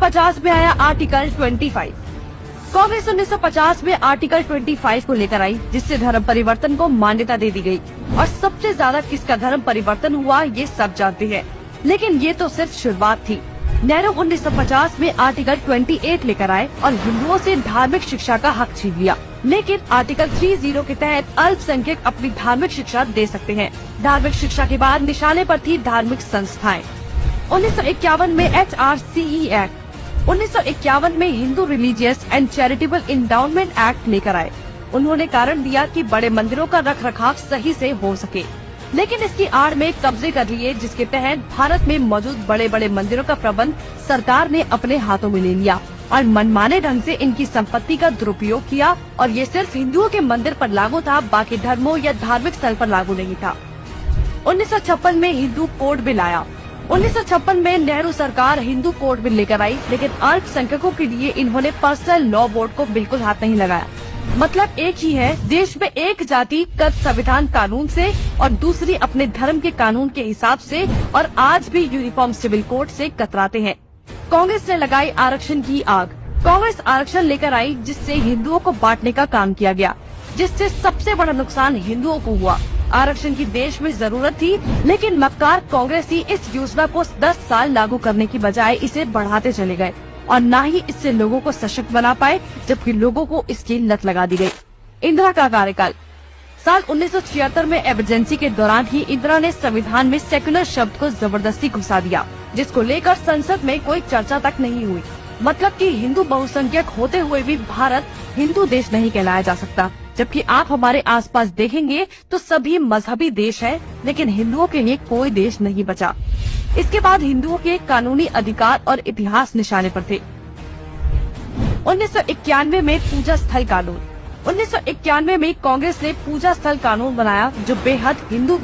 1950 में आया आर्टिकल 25। कांग्रेस 1950 में आर्टिकल 25 को लेकर आई, जिससे धर्म परिवर्तन को मान्यता दे दी गई। और सबसे ज्यादा किसका धर्म परिवर्तन हुआ ये सब जानते हैं, लेकिन ये तो सिर्फ शुरुआत थी। नेहरू 1950 में आर्टिकल 28 लेकर आए और हिंदुओं से धार्मिक शिक्षा का हक छीन लिया। लेकिन आर्टिकल 30 के तहत अल्पसंख्यक अपनी धार्मिक शिक्षा दे सकते हैं। धार्मिक शिक्षा के बाद निशाने पर थी धार्मिक संस्थाएं। 1951 में HRCE एक्ट, 1951 में Hindu religious and charitable endowment act लेकर आए। उन्होंने कारण दिया कि बड़े मंदिरों का रखरखाव सही से हो सके, लेकिन इसकी आड़ में कब्जे कर लिए, जिसके तहत भारत में मौजूद बड़े बड़े मंदिरों का प्रबंध सरकार ने अपने हाथों में ले लिया और मनमाने ढंग से इनकी संपत्ति का दुरुपयोग किया। और ये सिर्फ हिंदुओं के मंदिर पर लागू था, बाकी धर्मों या धार्मिक स्थल पर लागू नहीं था। 1956 में हिंदू कोड बिल आया। 1956 में नेहरू सरकार हिंदू कोड बिल लेकर आई, लेकिन अल्पसंख्यकों के लिए इन्होंने पर्सनल लॉ बोर्ड को बिल्कुल हाथ नहीं लगाया। मतलब एक ही है, देश में एक जाति कद संविधान कानून से और दूसरी अपने धर्म के कानून के हिसाब से, और आज भी यूनिफॉर्म सिविल कोड से कतराते हैं। कांग्रेस ने लगाई आरक्षण की आग। कांग्रेस आरक्षण लेकर आई, जिससे हिंदुओं को बांटने का काम किया गया, जिससे सबसे बड़ा नुकसान हिंदुओं को हुआ। आरक्षण की देश में जरूरत थी, लेकिन मक्कार कांग्रेसी इस योजना को 10 साल लागू करने की बजाय इसे बढ़ाते चले गए और न ही इससे लोगों को सशक्त बना पाए, जबकि लोगों को इसकी लत लगा दी गई। इंदिरा का कार्यकाल। साल 1976 में इमरजेंसी के दौरान ही इंदिरा ने संविधान में सेक्युलर शब्द को जबरदस्ती घुसा दिया, जिसको लेकर संसद में कोई चर्चा तक नहीं हुई। मतलब कि हिंदू बहुसंख्यक होते हुए भी भारत हिंदू देश नहीं कहलाया जा सकता, जबकि आप हमारे आसपास देखेंगे तो सभी मजहबी देश है, लेकिन हिंदुओं के लिए कोई देश नहीं बचा। इसके बाद हिंदुओं के कानूनी अधिकार और इतिहास निशाने पर थे। 1991 में पूजा स्थल कानून। 1991 में कांग्रेस ने पूजा स्थल कानून बनाया, जो बेहद हिंदू